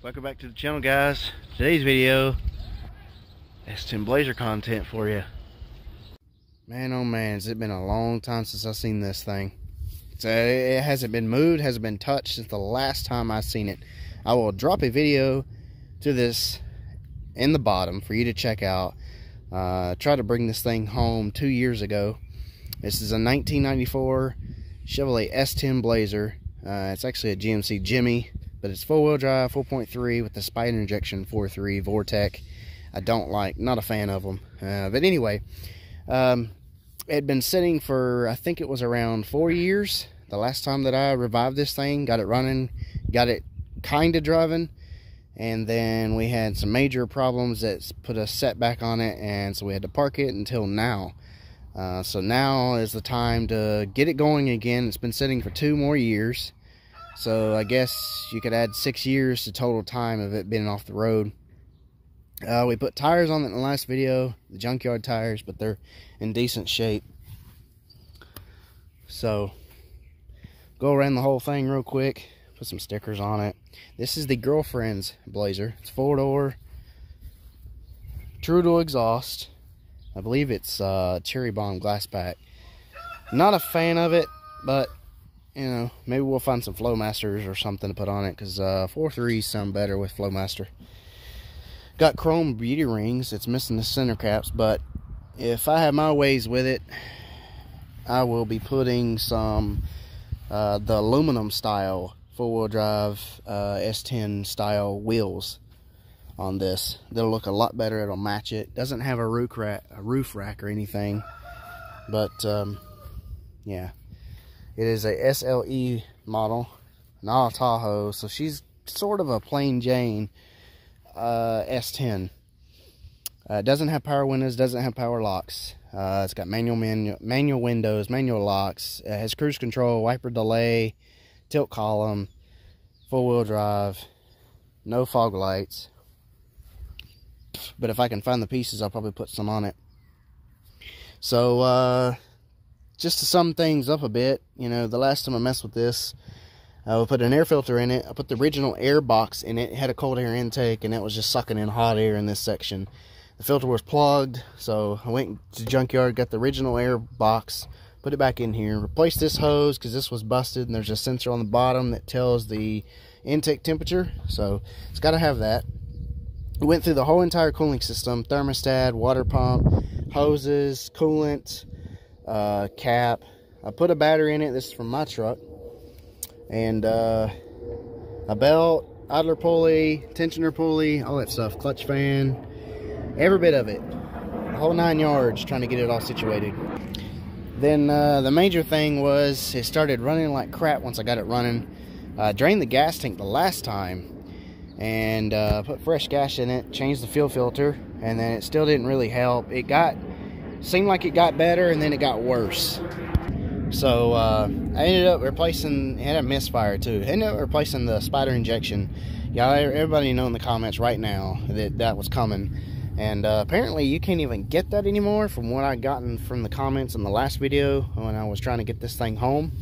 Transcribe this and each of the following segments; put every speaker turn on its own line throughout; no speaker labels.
Welcome back to the channel, guys. Today's video, S10 Blazer content for you. Man, oh man, has it been a long time since I've seen this thing. It hasn't been moved, hasn't been touched since the last time I've seen it. I will drop a video to this in the bottom for you to check out. Tried to bring this thing home 2 years ago. This is a 1994 Chevrolet S10 Blazer. It's actually a GMC Jimmy, but it's four-wheel drive, 4.3 with the spider injection 4.3 Vortec. I don't like, not a fan of them. But anyway, it had been sitting for, I think it was around 4 years. The last time that I revived this thing, got it running, got it kind of driving, and then we had some major problems that put a setback on it, and so we had to park it until now. So now is the time to get it going again. It's been sitting for 2 more years. So I guess you could add 6 years to total time of it being off the road. We put tires on it in the last video, the junkyard tires, but they're in decent shape. So go around the whole thing real quick, put some stickers on it. This is the girlfriend's Blazer. It's 4-door, true to exhaust. I believe it's cherry bomb glass pack. Not a fan of it, but you know, maybe we'll find some Flowmasters or something to put on it, because 4.3s sound better with Flowmaster. Got chrome beauty rings. It's missing the center caps, but if I have my ways with it, I will be putting some the aluminum style 4-wheel drive S10 style wheels on this. They'll look a lot better. It'll match it. Doesn't have a roof rack or anything, but yeah, it is a SLE model, not a Tahoe, so she's sort of a plain Jane S10. Doesn't have power windows, doesn't have power locks. It's got manual windows, manual locks. It has cruise control, wiper delay, tilt column, 4-wheel drive, no fog lights. But if I can find the pieces, I'll probably put some on it. So just to sum things up a bit, you know, the last time I messed with this, I put an air filter in it. I put the original air box in it. It had a cold air intake, and it was just sucking in hot air in this section. The filter was plugged, so I went to the junkyard, got the original air box, put it back in here, replaced this hose because this was busted, and there's a sensor on the bottom that tells the intake temperature, so it's got to have that. We went through the whole entire cooling system: thermostat, water pump, hoses, coolant, cap. I put a battery in it. This is from my truck. And a belt, idler pulley, tensioner pulley, all that stuff, clutch fan, every bit of it, the whole 9 yards, trying to get it all situated. Then the major thing was it started running like crap once I got it running. Drained the gas tank the last time and put fresh gas in it, changed the fuel filter, and then it still didn't really help. Seemed like it got better, and then it got worse. So I ended up replacing, it had a misfire too. Ended up replacing the spider injection. Yeah, everybody know in the comments right now that was coming. And apparently you can't even get that anymore, from what I gotten from the comments in the last video when I was trying to get this thing home.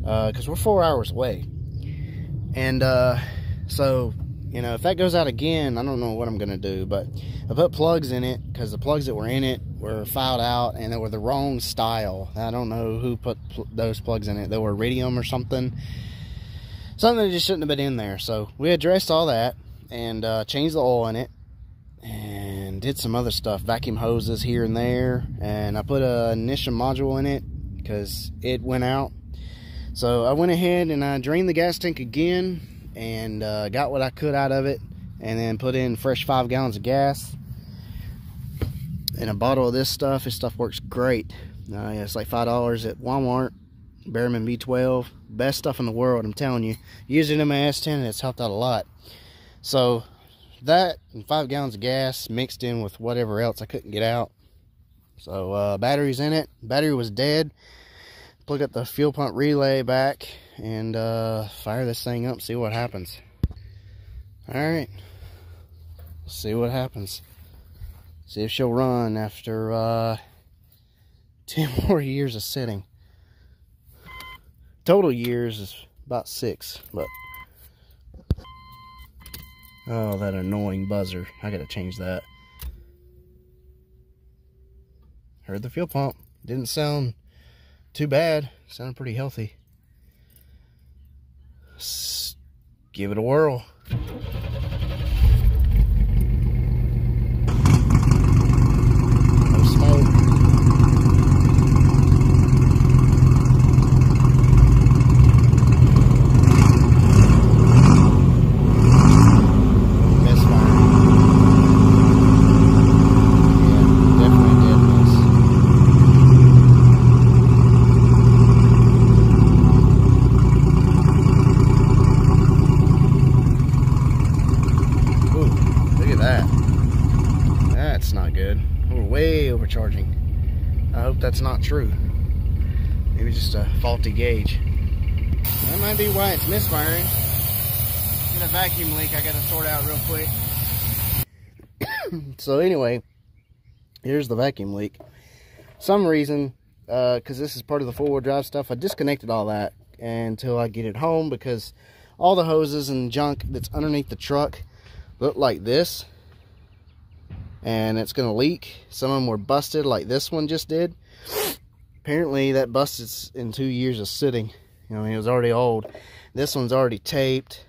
Because we're 4 hours away. And so, you know, if that goes out again, I don't know what I'm going to do. But I put plugs in it because the plugs that were in it were filed out, and they were the wrong style. I don't know who put those plugs in it. They were iridium or something. Something that just shouldn't have been in there. So we addressed all that and changed the oil in it and did some other stuff. Vacuum hoses here and there. And I put an ignition module in it because it went out. So I went ahead and I drained the gas tank again and got what I could out of it, and then put in fresh 5 gallons of gas and a bottle of this stuff. This stuff works great. Yeah, it's like $5 at Walmart. Behrman B12, best stuff in the world, I'm telling you. Using it in my S10, and it's helped out a lot. So that and 5 gallons of gas mixed in with whatever else I couldn't get out. So battery's in it. Battery was dead. Plug up the fuel pump relay back and fire this thing up, see what happens. Alright, see what happens. See if she'll run after 10 more years of sitting. Total years is about 6, but Oh, that annoying buzzer. I gotta change that. Heard the fuel pump. Didn't sound too bad. Sounded pretty healthy. Let's give it a whirl. No smoke. Overcharging. I hope that's not true. Maybe just a faulty gauge. That might be why it's misfiring. Get a vacuum leak I gotta sort out real quick. So anyway, here's the vacuum leak. Some reason, because this is part of the four-wheel drive stuff, I disconnected all that until I get it home, because all the hoses and junk that's underneath the truck look like this. And it's gonna leak. Some of them were busted like this one just did. Apparently that busted in 2 years of sitting. You know, it was already old. This one's already taped.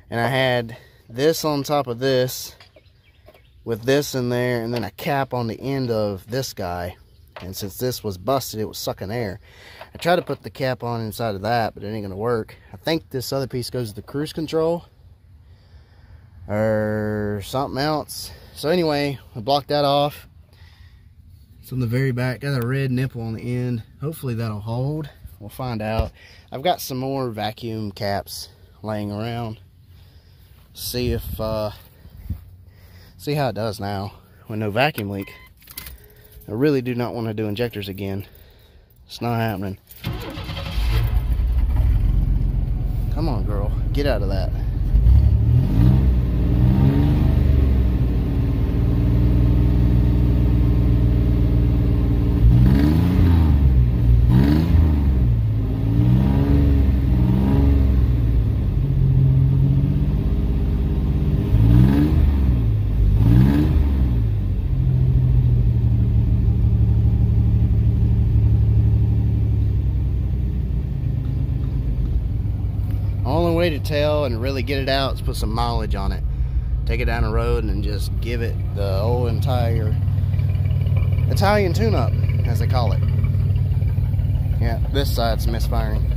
And I had this on top of this with this in there, and then a cap on the end of this guy. And since this was busted, it was sucking air. I tried to put the cap on inside of that, but it ain't gonna work. I think this other piece goes to the cruise control or something else. So anyway, I blocked that off. It's on the very back. Got a red nipple on the end. Hopefully that'll hold. We'll find out. I've got some more vacuum caps laying around. See if see how it does now with no vacuum leak. I really do not want to do injectors again. It's not happening. Come on, girl. Get out of that. Only way to tell and really get it out is put some mileage on it. Take it down the road and just give it the whole entire Italian tune-up, as they call it. Yeah, this side's misfiring.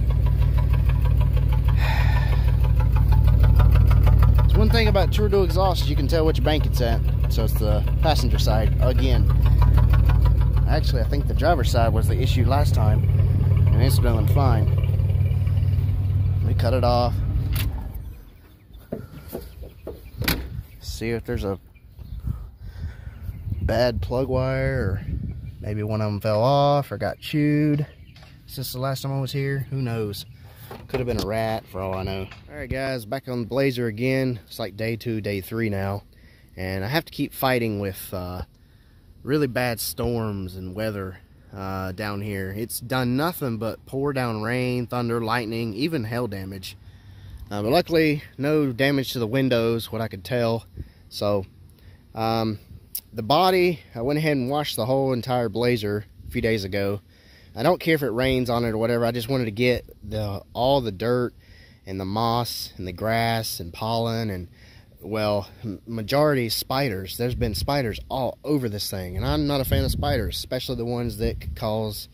There's one thing about True Dual exhaust is you can tell which bank it's at. So it's the passenger side again. Actually, I think the driver's side was the issue last time, and it's doing fine. We cut it off. See if there's a bad plug wire, or maybe one of them fell off or got chewed since the last time I was here. Who knows? Could have been a rat for all I know. Alright guys, back on the Blazer again. It's like day 2, day 3 now. And I have to keep fighting with really bad storms and weather down here. It's done nothing but pour down rain, thunder, lightning, even hail damage. But luckily, no damage to the windows, what I could tell. So, the body, I went ahead and washed the whole entire Blazer a few days ago. I don't care if it rains on it or whatever. I just wanted to get all the dirt and the moss and the grass and pollen and, well, majority spiders. There's been spiders all over this thing, and I'm not a fan of spiders, especially the ones that could cause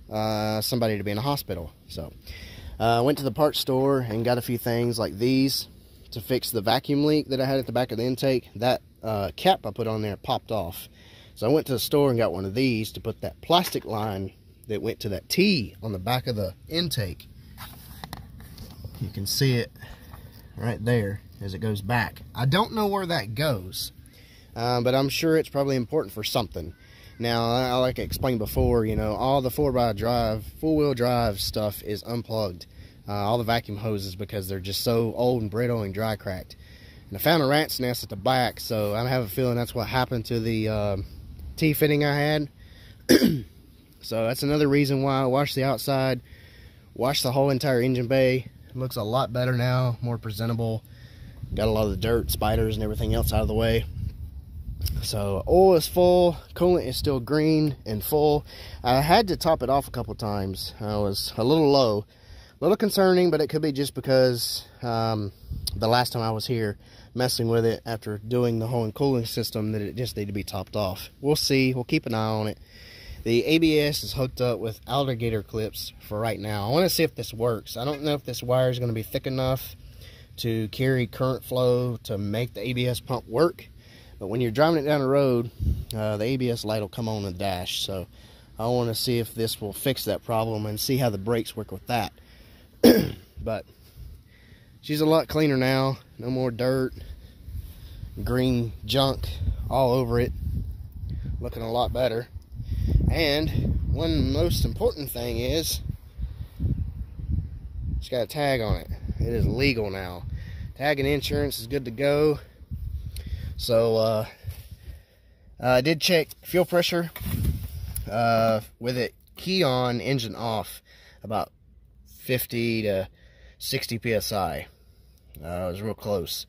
somebody to be in a hospital. So I went to the parts store and got a few things like these to fix the vacuum leak that I had at the back of the intake. That cap I put on there popped off, so I went to the store and got one of these to put that plastic line that went to that T on the back of the intake. You can see it right there as it goes back. I don't know where that goes, but I'm sure it's probably important for something. Now, like I explained before, you know, all the four-wheel drive stuff is unplugged. All the vacuum hoses, because they're just so old and brittle and dry cracked. And I found a rat's nest at the back, so I have a feeling that's what happened to the T-fitting I had. So that's another reason why I washed the outside, washed the whole entire engine bay. It looks a lot better now, more presentable. got a lot of the dirt, spiders, and everything else out of the way. So oil is full, coolant is still green and full. I had to top it off a couple times. I was a little low, a little concerning, but it could be just because the last time I was here messing with it after doing the whole cooling system, that it just needed to be topped off. We'll see. We'll keep an eye on it. The ABS is hooked up with alligator clips for right now. I want to see if this works. I don't know if this wire is going to be thick enough to carry current flow to make the ABS pump work. But when you're driving it down the road, the ABS light will come on the dash. So I want to see if this will fix that problem and see how the brakes work with that. But she's a lot cleaner now. No more dirt, green junk all over it. Looking a lot better. And one most important thing is it's got a tag on it. It is legal now. Tag and insurance is good to go. So I did check fuel pressure with it key on, engine off, about 50 to 60 psi. It was real close.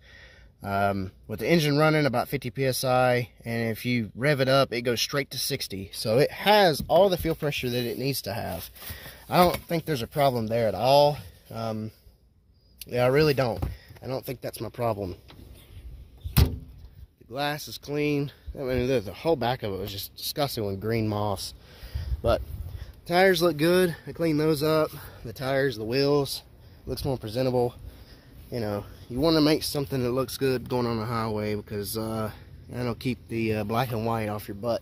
With the engine running about 50 psi, and if you rev it up, it goes straight to 60. So it has all the fuel pressure that it needs to have. I don't think there's a problem there at all. Yeah, I really don't. I don't think that's my problem. The glass is clean. I mean, the whole back of it was just disgusting with green moss. But tires look good. I cleaned those up. The tires, the wheels, looks more presentable. You know, you want to make something that looks good going on the highway, because that'll keep the black and white off your butt.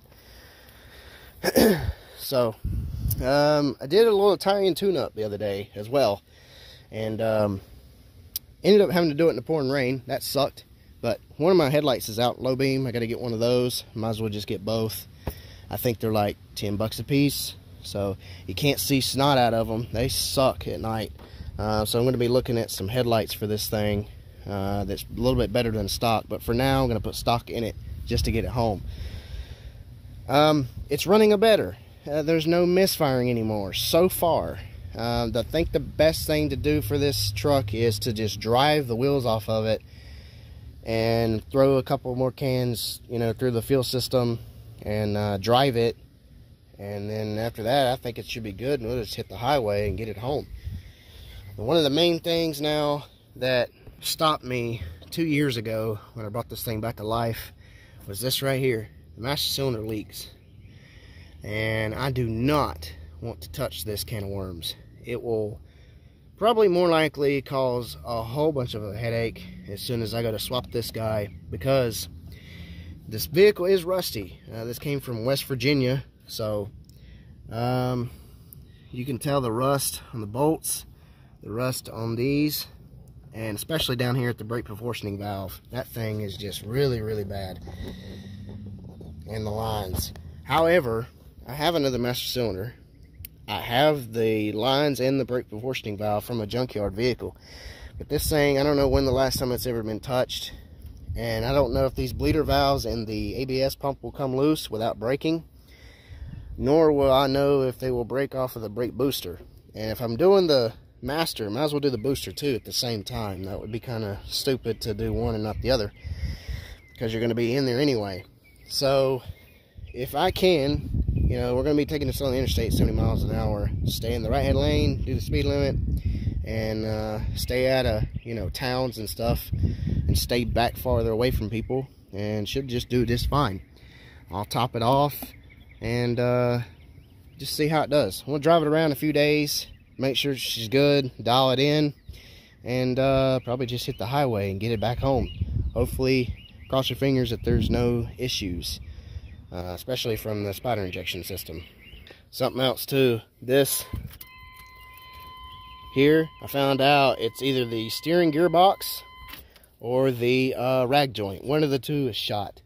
So I did a little Italian tune-up the other day as well, and ended up having to do it in the pouring rain. That sucked. But one of my headlights is out low beam. I got to get one of those. Might as well just get both. I think they're like 10 bucks a piece, so you can't see snot out of them. They suck at night. So I'm going to be looking at some headlights for this thing that's a little bit better than stock. But for now, I'm going to put stock in it just to get it home. It's running a better. There's no misfiring anymore so far. I think the best thing to do for this truck is to just drive the wheels off of it and throw a couple more cans, you know, through the fuel system and drive it. And then after that, I think it should be good, and we'll just hit the highway and get it home. One of the main things now that stopped me 2 years ago when I brought this thing back to life was this right here. The master cylinder leaks, and I do not want to touch this can of worms. It will probably more likely cause a whole bunch of a headache as soon as I go to swap this guy, because this vehicle is rusty. This came from West Virginia, so you can tell the rust on the bolts, the rust on these, and especially down here at the brake proportioning valve. That thing is just really, really bad. And the lines. However, I have another master cylinder. I have the lines and the brake proportioning valve from a junkyard vehicle. But this thing, I don't know when the last time it's ever been touched. And I don't know if these bleeder valves and the ABS pump will come loose without breaking. Nor will I know if they will break off of the brake booster. And if I'm doing the master, might as well do the booster too at the same time. That would be kind of stupid to do one and not the other, because you're going to be in there anyway. So if I can, you know, we're going to be taking this on the interstate 70 miles an hour, stay in the right hand lane, do the speed limit, and stay out of, you know, towns and stuff, and stay back farther away from people, and should just do just fine. I'll top it off and just see how it does. We'll drive it around a few days, make sure she's good, dial it in, and probably just hit the highway and get it back home. Hopefully, cross your fingers that there's no issues, especially from the spider injection system. Something else too, this here, I found out it's either the steering gearbox or the rag joint. One of the two is shot,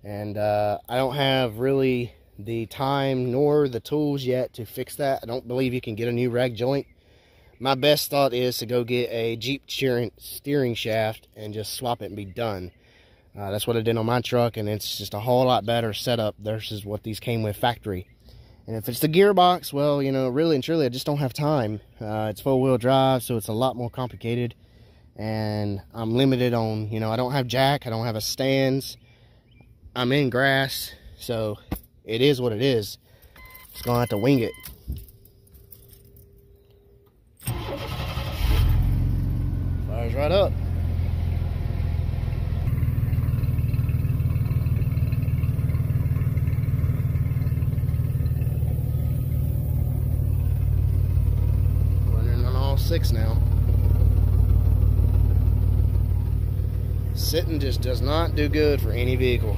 and I don't have really the time nor the tools yet to fix that. I don't believe you can get a new rag joint. My best thought is to go get a Jeep steering shaft and just swap it and be done. That's what I did on my truck, and it's just a whole lot better setup versus what these came with factory. And if it's the gearbox, well, you know, really and truly, I just don't have time. It's four-wheel drive, so it's a lot more complicated. and I'm limited on, you know, I don't have jack, I don't have a stands, I'm in grass, so it is what it is. Just gonna have to wing it. Fires right up. Running on all 6 now. Sitting just does not do good for any vehicle.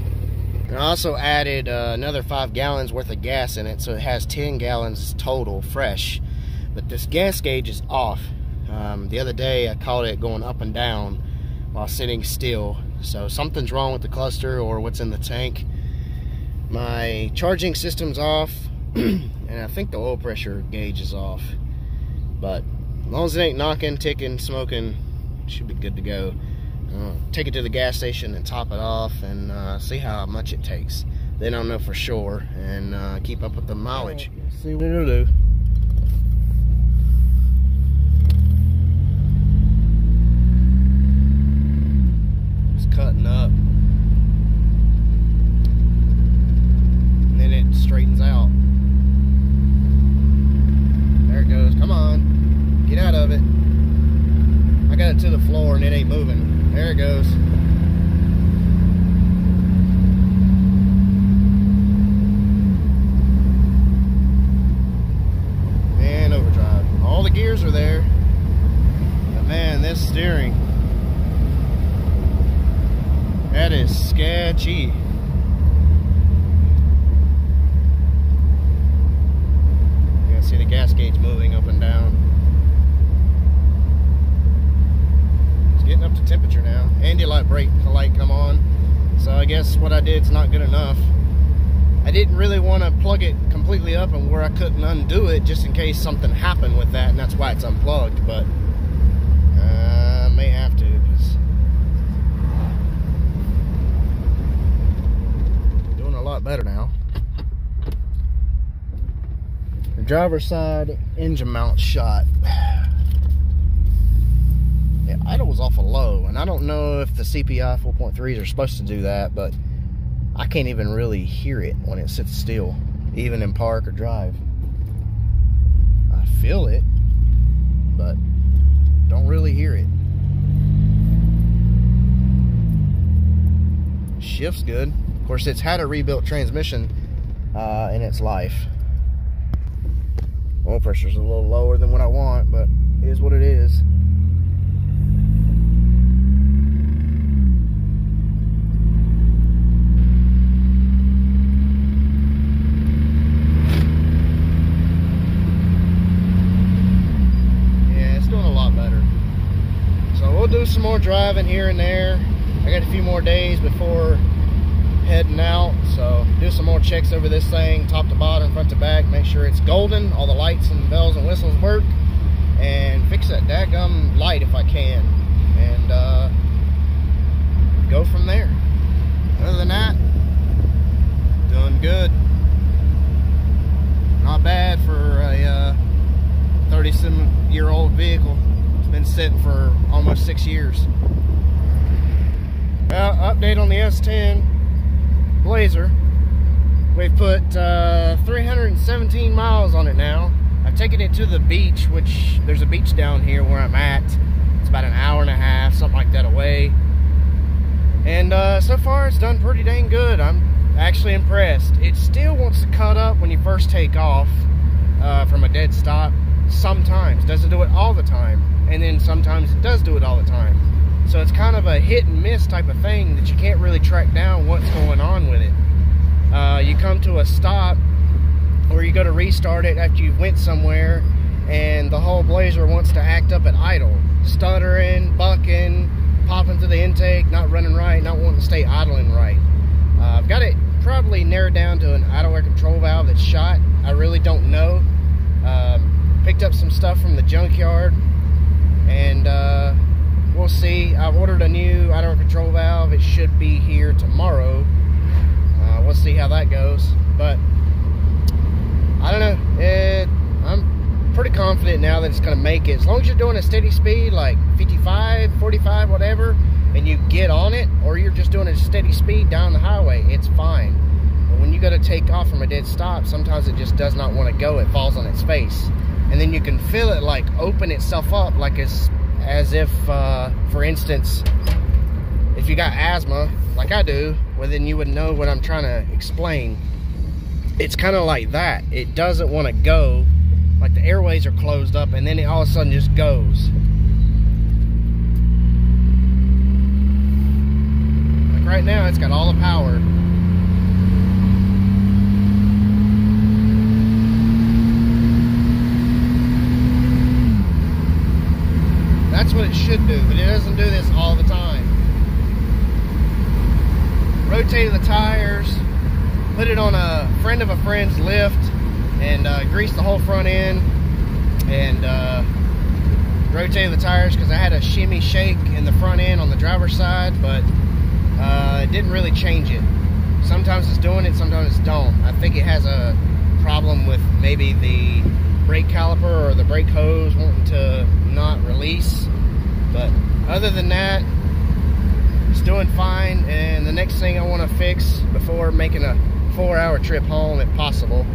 And I also added another 5 gallons worth of gas in it, so it has 10 gallons total fresh. But this gas gauge is off. The other day I caught it going up and down while sitting still. So something's wrong with the cluster or what's in the tank. My charging system's off, and I think the oil pressure gauge is off. But as long as it ain't knocking, ticking, smoking, it should be good to go. Take it to the gas station and top it off and see how much it takes. Then I'll know for sure and keep up with the mileage. See what it'll do. It's cutting up. And then it straightens out. There it goes. Come on. Get out of it. I got it to the floor and it ain't moving. There it goes. And overdrive. All the gears are there. But man, this steering, that is sketchy. You can see the gas gauge moving up and down. Getting up to temperature now. Anti-light brake light come on, so I guess what I did is not good enough. I didn't really want to plug it completely up and where I couldn't undo it just in case something happened with that, and that's why it's unplugged. But I may have to, because doing a lot better now. The driver's side engine mount shot. Yeah, idle was awful low, and I don't know if the CPI 4.3s are supposed to do that, but I can't even really hear it when it sits still, even in park or drive. I feel it, but don't really hear it. Shift's good. Of course, it's had a rebuilt transmission in its life. Oil pressure's a little lower than what I want, but it is what it is. We'll do some more driving here and there. I got a few more days before heading out, so do some more checks over this thing, top to bottom, front to back, make sure it's golden, all the lights and bells and whistles work, and fix that daggum light if I can, and go from there. Other than that, doing good. Not bad for a 37-year-old vehicle. Been sitting for almost 6 years. Well, update on the S10 Blazer. We've put 317 miles on it now. I've taken it to the beach, which there's a beach down here where I'm at. It's about an hour and a half, something like that away. And so far it's done pretty dang good. I'm actually impressed. It still wants to cut up when you first take off from a dead stop. Sometimes, doesn't do it all the time, and then sometimes it does do it all the time. So it's kind of a hit and miss type of thing that you can't really track down what's going on with it. You come to a stop or you go to restart it after you've went somewhere, and the whole Blazer wants to act up at idle, stuttering, bucking, popping through the intake, not running right, not wanting to stay idling right. I've got it probably narrowed down to an idle air control valve that's shot. I really don't know. Picked up some stuff from the junkyard, and we'll see. I've ordered a new idle air control valve. It should be here tomorrow. We'll see how that goes, but I don't know. I'm pretty confident it now that it's going to make it. As long as you're doing a steady speed, like 55, 45, whatever, and you get on it, or you're just doing a steady speed down the highway, it's fine. But when you go to take off from a dead stop, sometimes it just does not want to go. It falls on its face. And then you can feel it like open itself up, like as if, for instance, if you got asthma, like I do, well then you would know what I'm trying to explain. It's kind of like that. It doesn't want to go, like the airways are closed up, and then it all of a sudden just goes. Like right now, it's got all the power. That's what it should do, but it doesn't do this all the time. Rotated the tires, put it on a friend of a friend's lift, and greased the whole front end, and rotated the tires because I had a shimmy shake in the front end on the driver's side, but it didn't really change it. Sometimes it's doing it, sometimes it's don't. I think it has a problem with maybe the brake caliper or the brake hose wanting to not release, but other than that, it's doing fine. And the next thing I want to fix before making a 4-hour trip home, if possible,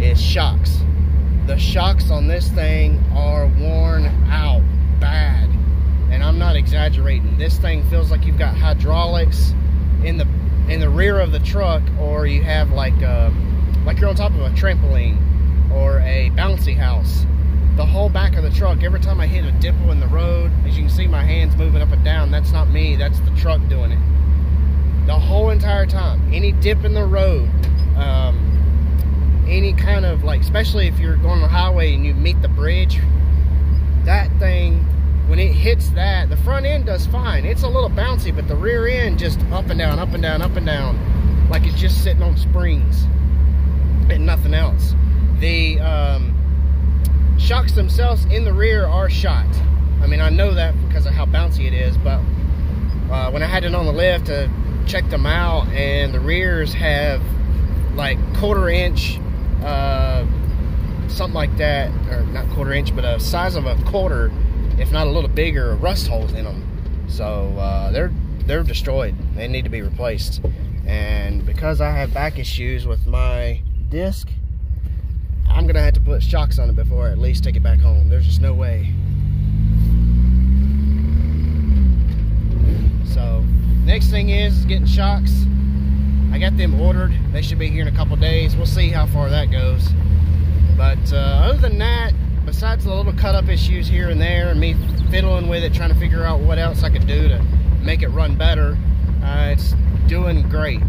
is shocks. The shocks on this thing are worn out bad, and I'm not exaggerating. This thing feels like you've got hydraulics in the rear of the truck, or you have like you're on top of a trampoline or a bouncy house. The whole back of the truck, every time I hit a dimple in the road, as you can see my hands moving up and down, that's not me, that's the truck doing it. The whole entire time. Any dip in the road, any kind of, like, especially if you're going on the highway and you meet the bridge, that thing, when it hits that, the front end does fine. It's a little bouncy, but the rear end just up and down, up and down, up and down, like it's just sitting on springs and nothing else. The shocks themselves in the rear are shot. I mean, I know that because of how bouncy it is, but when I had it on the lift to check them out, and the rears have like 1/4 inch, something like that, or not 1/4 inch, but a size of a quarter, if not a little bigger, rust holes in them. So they're destroyed. They need to be replaced. And because I have back issues with my disc, I'm gonna have to put shocks on it before I at least take it back home. There's just no way. So next thing is getting shocks. I got them ordered. They should be here in a couple days. We'll see how far that goes. But other than that, besides the little cut up issues here and there, and me fiddling with it, trying to figure out what else I could do to make it run better, it's doing great.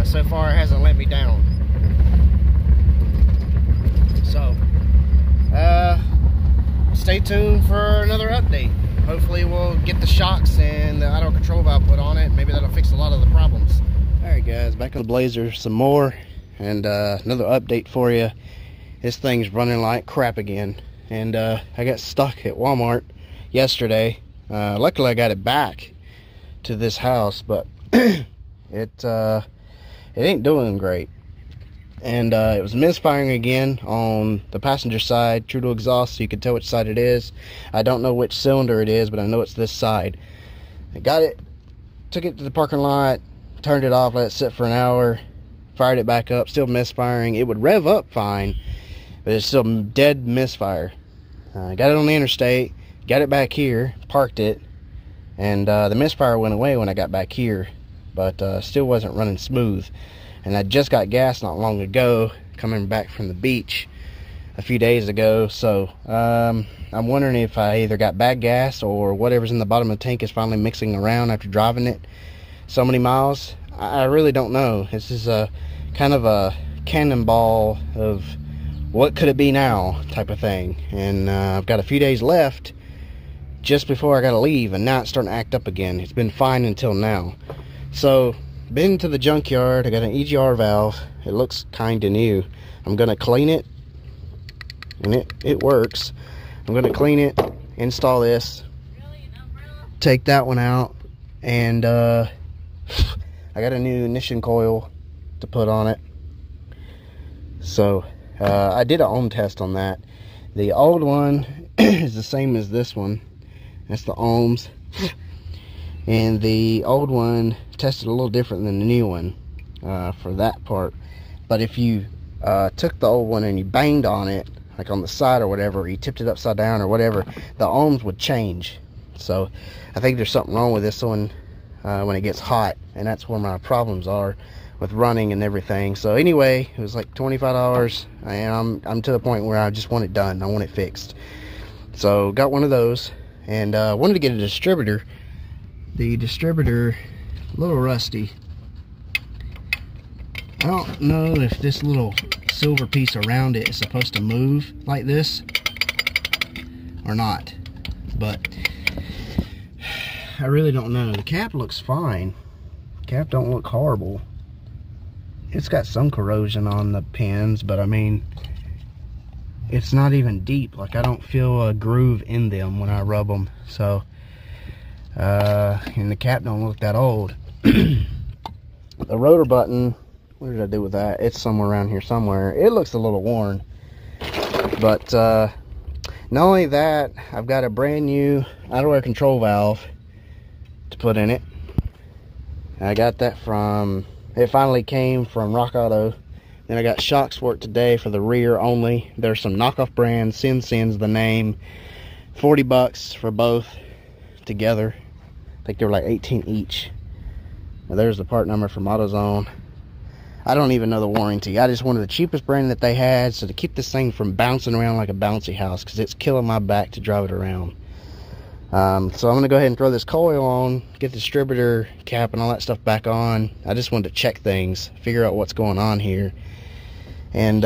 So far it hasn't let me down. So stay tuned for another update. Hopefully we'll get the shocks and the auto control valve put on it. Maybe that'll fix a lot of the problems. Alright guys, back on the Blazer some more, and another update for you. This thing's running like crap again, and I got stuck at Walmart yesterday. Luckily I got it back to this house, but it ain't doing great. And it was misfiring again on the passenger side, true to exhaust, so you can tell which side it is. I don't know which cylinder it is, but I know it's this side. I got it, took it to the parking lot, turned it off, let it sit for an hour, fired it back up, still misfiring. It would rev up fine, but it's still dead misfire. Got it on the interstate, got it back here, parked it, and the misfire went away when I got back here, but still wasn't running smooth. And I just got gas not long ago, coming back from the beach a few days ago, so I'm wondering if I either got bad gas or whatever's in the bottom of the tank is finally mixing around after driving it so many miles. I really don't know. This is a kind of a cannonball of what could it be now type of thing. And I've got a few days left just before I gotta leave, and now it's starting to act up again. It's been fine until now. So been to the junkyard. I got an EGR valve. It looks kind of new. I'm gonna clean it, and it works. I'm gonna clean it, install this, take that one out, and I got a new ignition coil to put on it. So I did an ohm test on that, The old one is the same as this one. That's the ohms. And the old one tested a little different than the new one for that part. But if you took the old one and you banged on it, like on the side or whatever, or you tipped it upside down or whatever, the ohms would change. So I think there's something wrong with this one when it gets hot, and that's where my problems are with running and everything. So anyway, it was like $25, and I'm to the point where I just want it done. I want it fixed. So got one of those, and wanted to get a distributor. The distributor, a little rusty. I don't know if this little silver piece around it is supposed to move like this or not, but I really don't know. The cap looks fine. Cap don't look horrible. It's got some corrosion on the pins, but I mean, it's not even deep. Like, I don't feel a groove in them when I rub them. So, and the cap don't look that old. The rotor button, what did I do with that? It's somewhere around here somewhere. It looks a little worn. But not only that, I've got a brand new idle air control valve to put in it. I got that from, it finally came from Rock Auto. Then I got shocks for it today for the rear only. There's some knockoff brands. Sin's the name. 40 bucks for both together. I think they were like 18 each. Now there's the part number from AutoZone. I don't even know the warranty. I just wanted the cheapest brand that they had, so to keep this thing from bouncing around like a bouncy house, because it's killing my back to drive it around. So I'm going to go ahead and throw this coil on, get the distributor cap and all that stuff back on. I just wanted to check things, figure out what's going on here, and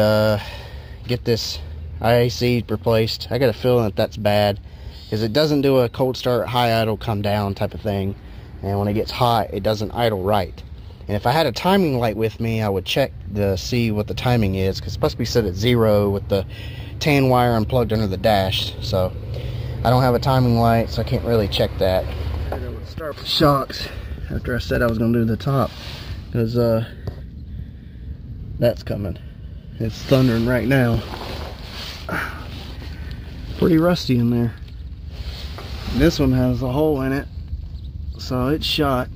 get this IAC replaced. I got a feeling that that's bad, because it doesn't do a cold start, high idle, come down type of thing. And when it gets hot, it doesn't idle right. And if I had a timing light with me, I would check to see what the timing is, because it's supposed to be set at 0 with the tan wire unplugged under the dash. So I don't have a timing light, so I can't really check that. I'm going to start with shocks after I said I was going to do the top, because that's coming. It's thundering right now. Pretty rusty in there. This one has a hole in it, so it's shot.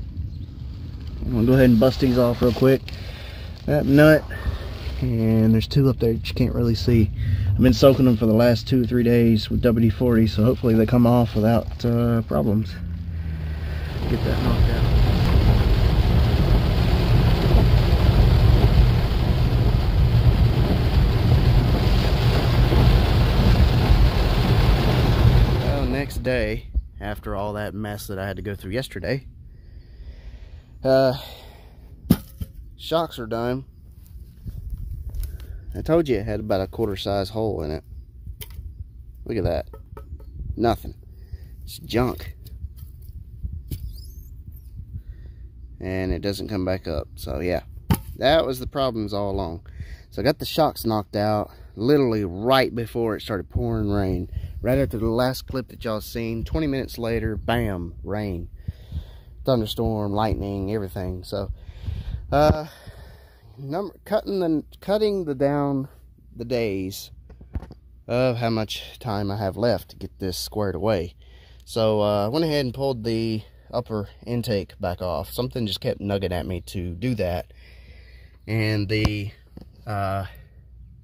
I'm going to go ahead and bust these off real quick. That nut, and there's two up there that you can't really see. I've been soaking them for the last 2 or 3 days with WD-40, so hopefully they come off without problems. Get that knocked out. Well, next day, after all that mess that I had to go through yesterday, shocks are done. I told you it had about a quarter size hole in it. Look at that. Nothing. It's junk. And it doesn't come back up. So yeah, that was the problems all along. So I got the shocks knocked out literally right before it started pouring rain. Right after the last clip that y'all seen. 20 minutes later, bam, rain. Thunderstorm, lightning, everything. So cutting down the days of how much time I have left to get this squared away. So I went ahead and pulled the upper intake back off. Something just kept nugging at me to do that, and the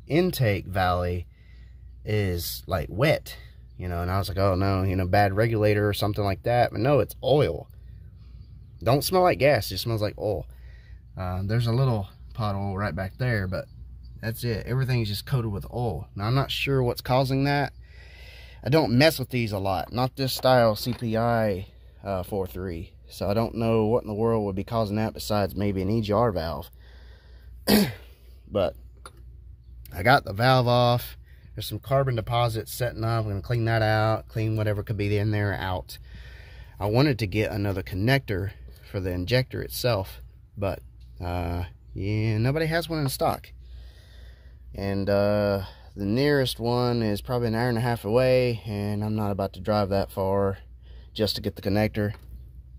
intake valley is like wet, you know, and I was like, oh no, you know, bad regulator or something like that. But no, it's oil. Don't smell like gas, it just smells like oil. There's a little pothole right back there, but that's it. Everything's just coated with oil. Now I'm not sure what's causing that. I don't mess with these a lot, not this style CPI 4.3, so I don't know what in the world would be causing that besides maybe an EGR valve. But I got the valve off. There's some carbon deposits setting up. I'm going to clean that out, clean whatever could be in there out. I wanted to get another connector for the injector itself, but yeah, nobody has one in stock. And the nearest one is probably an hour and a half away, and I'm not about to drive that far just to get the connector.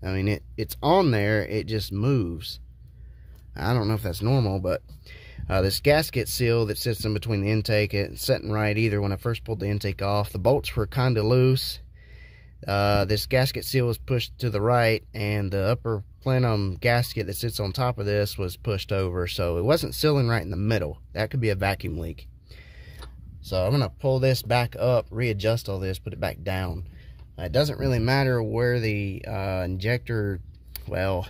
I mean, it's on there, it just moves. I don't know if that's normal, but This gasket seal that sits in between the intake, it's setting right either when I first pulled the intake off. The bolts were kind of loose. This gasket seal was pushed to the right, and the upper plenum gasket that sits on top of this was pushed over, so it wasn't sealing right in the middle. That could be a vacuum leak. So I'm gonna pull this back up, readjust all this, put it back down. It doesn't really matter where the injector, well,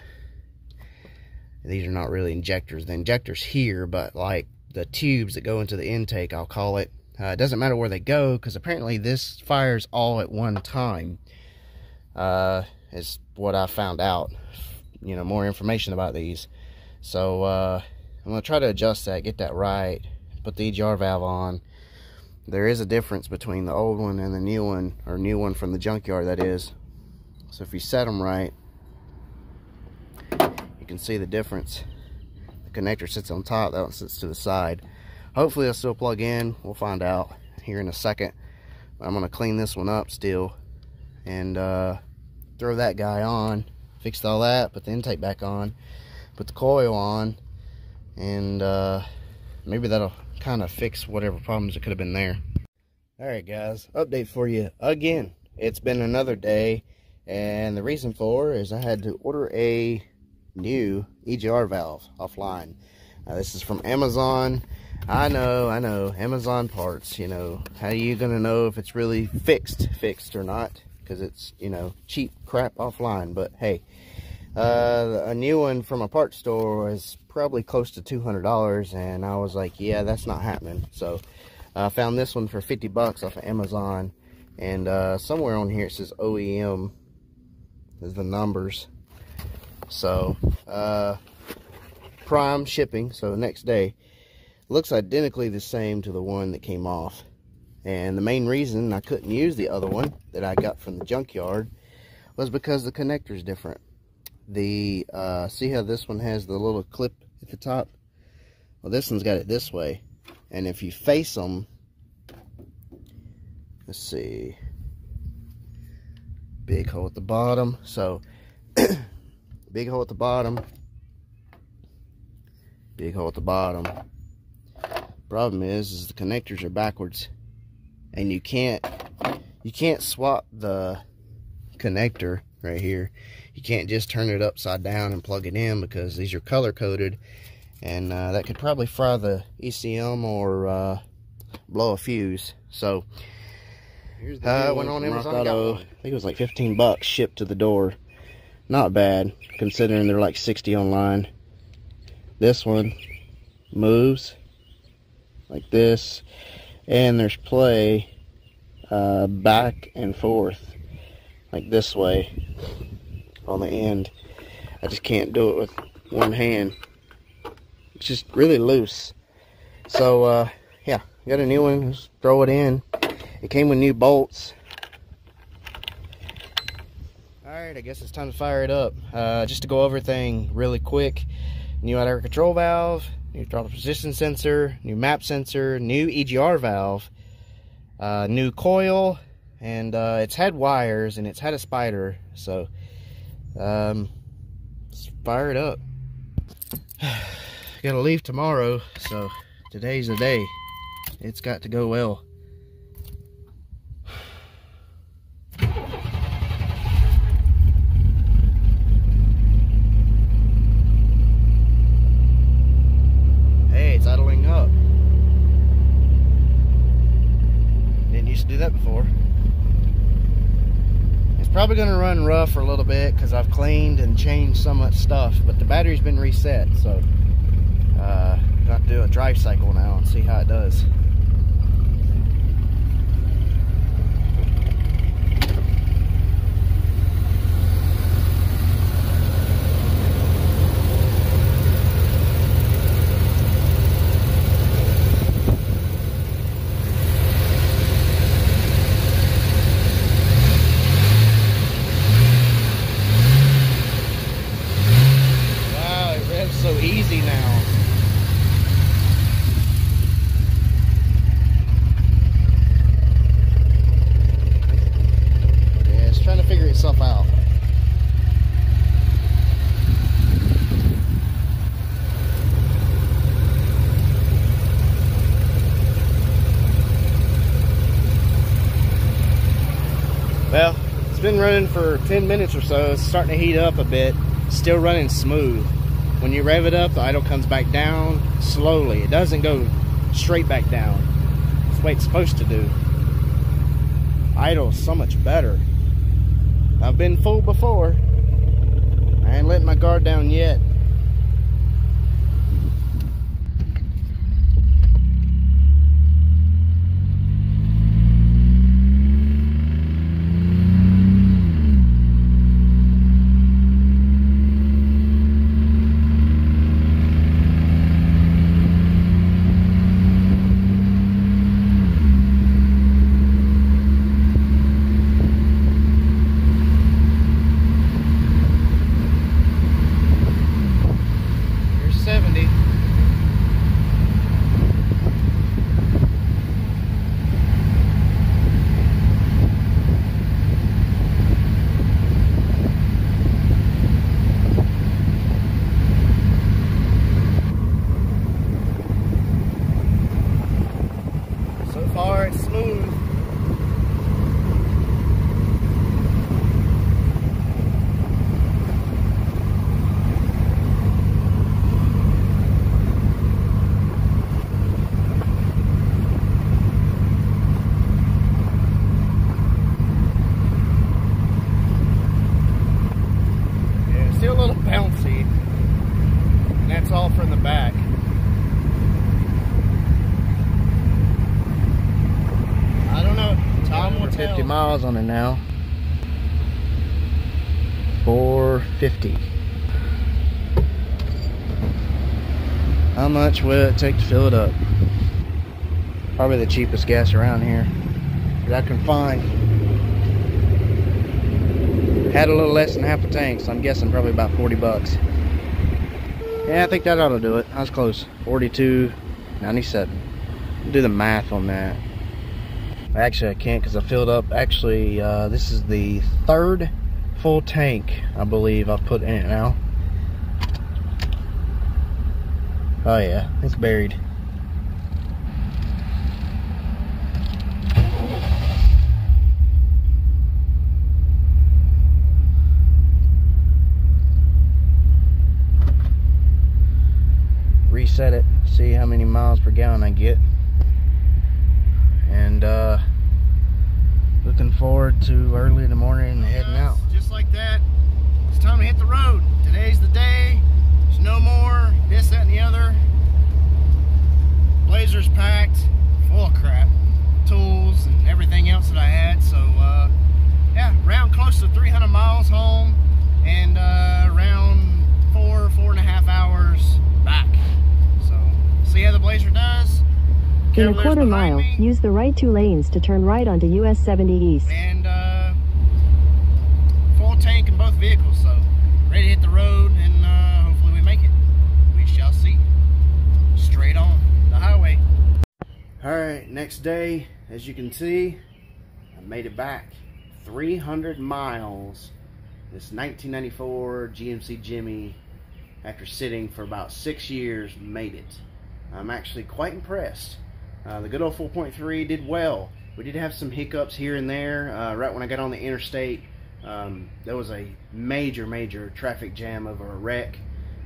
these are not really injectors. The injector's here, but like the tubes that go into the intake, I'll call it, it doesn't matter where they go, because apparently this fires all at one time, is what I found out. You know, more information about these. So I'm going to try to adjust that, get that right, put the EGR valve on. There is a difference between the old one and the new one, or new one from the junkyard, that is. So if you set them right, you can see the difference. The connector sits on top, that one sits to the side. Hopefully it'll still plug in. We'll find out here in a second. I'm going to clean this one up still and throw that guy on. Fixed all that, put the intake back on, put the coil on, and maybe that'll kind of fix whatever problems that could have been there. Alright guys, update for you again. It's been another day, and the reason for is I had to order a new EGR valve offline. This is from Amazon. I know, Amazon parts, you know. How are you gonna know if it's really fixed or not? Because it's, you know, cheap crap offline. But hey, a new one from a parts store was probably close to $200, and I was like, yeah, that's not happening. So I found this one for 50 bucks off of Amazon, and somewhere on here it says OEM is the numbers. So prime shipping, so the next day. Looks identically the same to the one that came off. And the main reason I couldn't use the other one that I got from the junkyard was because the connector is different. The see how this one has the little clip at the top? Well, this one's got it this way. And if you face them, let's see, big hole at the bottom. So big hole at the bottom, big hole at the bottom. Problem is the connectors are backwards, and you can't swap the connector right here. You can't just turn it upside down and plug it in, because these are color coded, and that could probably fry the ECM or blow a fuse. So I went on Amazon, I think it was like 15 bucks shipped to the door. Not bad considering they're like 60 online. This one moves like this, and there's play back and forth like this way on the end. I just can't do it with one hand. It's just really loose. So yeah, got a new one. Just throw it in. It came with new bolts. Alright, I guess it's time to fire it up. Just to go over everything really quick. New out-air control valve, new throttle position sensor, new map sensor, new EGR valve, new coil, and it's had wires and it's had a spider. So let's fire it up. Gotta leave tomorrow, so today's the day. It's got to go well. Hey, it's idling up. Didn't used to do that before. It's probably going to run rough for a little bit because I've cleaned and changed so much stuff, but the battery's been reset, so I'm going to do a drive cycle now and see how it does. So easy now. running for 10 minutes or so. It's starting to heat up a bit. Still running smooth. When you rev it up, the idle comes back down slowly. It doesn't go straight back down. That's the way it's supposed to do. Idle's so much better. I've been fooled before. I ain't letting my guard down yet. From the back. I don't know. Time will tell. 50 miles on it now. 450. How much will it take to fill it up? Probably the cheapest gas around here that I can find. Had a little less than half a tank, so I'm guessing probably about 40 bucks. Yeah, I think that ought to do it. I was close. 42.97. Do the math on that. Actually, I can't because I filled up. Actually, this is the third full tank, I believe, I've put in it now. Oh yeah, it's buried. Reset it, see how many miles per gallon I get, and looking forward to early in the morning and heading out. Just like that, it's time to hit the road. Today's the day. There's no more this, that, and the other. Blazer's packed, full of crap, tools and everything else that I had. So yeah, around close to 300 miles home, and around 4.5 hours back. See how the Blazer does.
In a quarter mile, use the right 2 lanes to turn right onto US 70 East.
And full tank in both vehicles, so ready to hit the road, and hopefully we make it. We shall see. Straight on the highway. Alright, next day, as you can see, I made it back. 300 miles. This 1994 GMC Jimmy, after sitting for about 6 years, made it. I'm actually quite impressed. The good old 4.3 did well. We did have some hiccups here and there. Right when I got on the interstate, there was a major traffic jam over a wreck.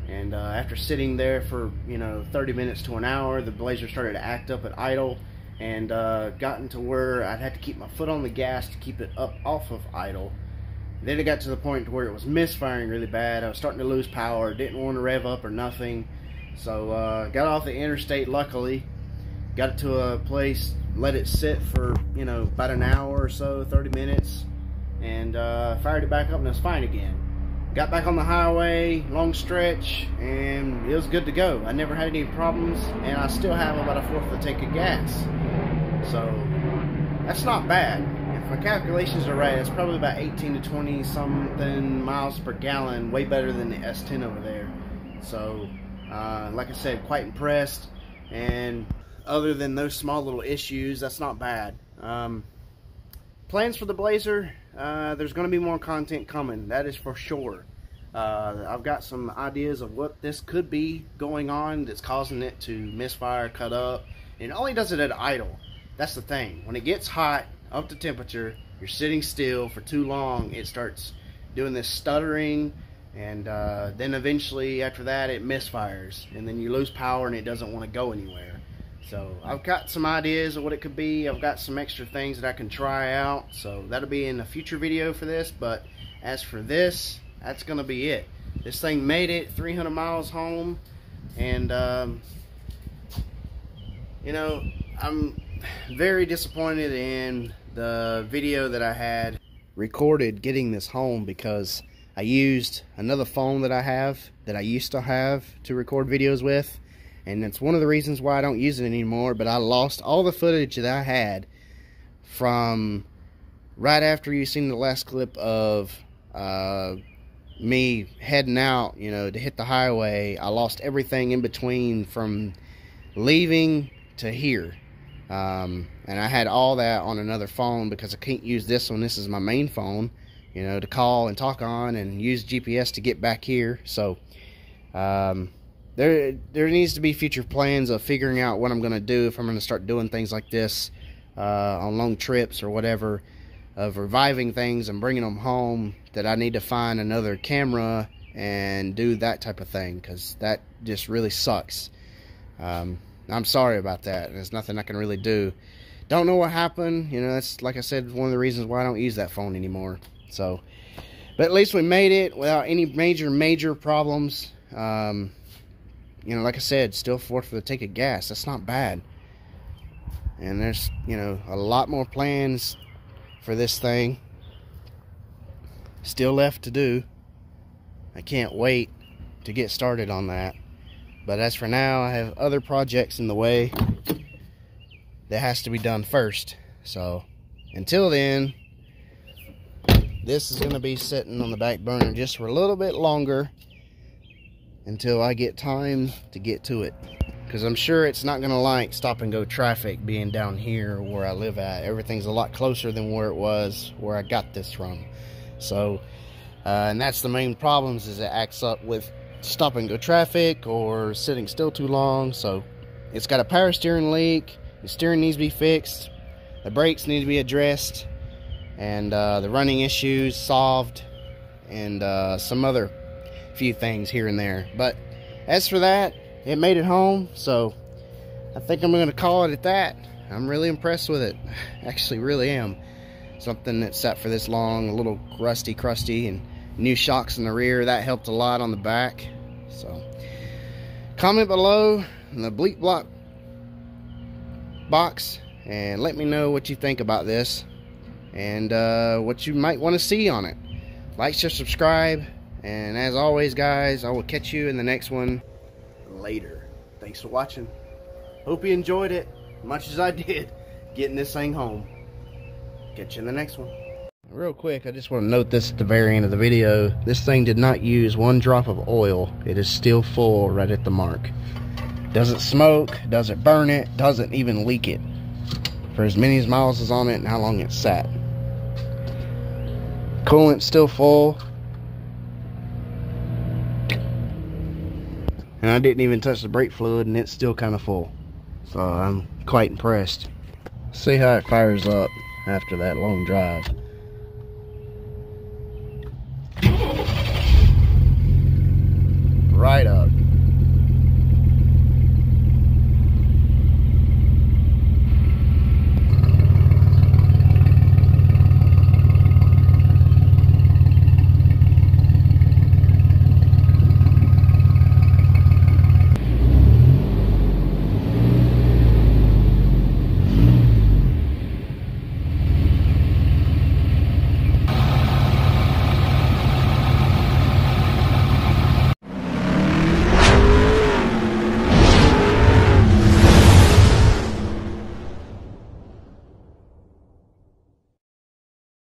And after sitting there for 30 minutes to an hour, the Blazer started to act up at idle, and gotten to where I'd have to keep my foot on the gas to keep it up off of idle. Then it got to the point where it was misfiring really bad. I was starting to lose power, didn't want to rev up or nothing. So got off the interstate, luckily. Got it to a place, let it sit for, about an hour or so, 30 minutes. And fired it back up, and it was fine again. Got back on the highway, long stretch, and it was good to go. I never had any problems, and I still have about a fourth of a tank of gas. So that's not bad. If my calculations are right, it's probably about 18 to 20 something miles per gallon, way better than the S10 over there. So like I said, quite impressed, and other than those small little issues, that's not bad. Plans for the Blazer, there's going to be more content coming, that is for sure. I've got some ideas of what this could be going on that's causing it to misfire, cut up. It only does it at idle. That's the thing. When it gets hot, up to temperature, you're sitting still for too long, it starts doing this stuttering, and then eventually after that it misfires, and then you lose power and it doesn't want to go anywhere. So I've got some ideas of what it could be. I've got some extra things that I can try out, so that'll be in a future video for this. But as for this, that's gonna be it. This thing made it 300 miles home, and you know, I'm very disappointed in the video that I had recorded getting this home, because I used another phone that I have, that I used to have to record videos with, and it's one of the reasons why I don't use it anymore. But I lost all the footage that I had from right after you seen the last clip of me heading out, you know, to hit the highway. I lost everything in between from leaving to here, and I had all that on another phone because I can't use this one. This is my main phone, you know, to call and talk on and use GPS to get back here. So there needs to be future plans of figuring out what I'm going to do if I'm going to start doing things like this on long trips or whatever, of reviving things and bringing them home, that I need to find another camera and do that type of thing, because that just really sucks. I'm sorry about that. There's nothing I can really do. Don't know what happened. You know, that's, like I said, one of the reasons why I don't use that phone anymore. So, but at least we made it without any major problems. You know, like I said, still fourth for the tank of gas. That's not bad. And there's, you know, a lot more plans for this thing still left to do. I can't wait to get started on that. But as for now, I have other projects in the way that has to be done first. So until then, this is going to be sitting on the back burner just for a little bit longer until I get time to get to it. Because I'm sure it's not going to like stop and go traffic being down here where I live at. Everything's a lot closer than where it was where I got this from. So, and that's the main problems, is it acts up with stop and go traffic or sitting still too long. So it's got a power steering leak. The steering needs to be fixed. The brakes need to be addressed. And the running issues solved. And some other few things here and there. But as for that, it made it home. So I think I'm going to call it at that. I'm really impressed with it. Actually, really am. Something that sat for this long, a little rusty, crusty, and new shocks in the rear. That helped a lot on the back. So comment below in the bleep block box and let me know what you think about this, and what you might want to see on it. Like, share, subscribe, and as always, guys, I will catch you in the next one later. Thanks for watching. Hope you enjoyed it as much as I did getting this thing home. Catch you in the next one. Real quick, I just want to note this at the very end of the video. This thing did not use one drop of oil. It is still full right at the mark. Doesn't smoke, doesn't burn it, doesn't even leak it. For as many miles as on it and how long it sat. Coolant's still full. And I didn't even touch the brake fluid and it's still kind of full. So I'm quite impressed. See how it fires up after that long drive.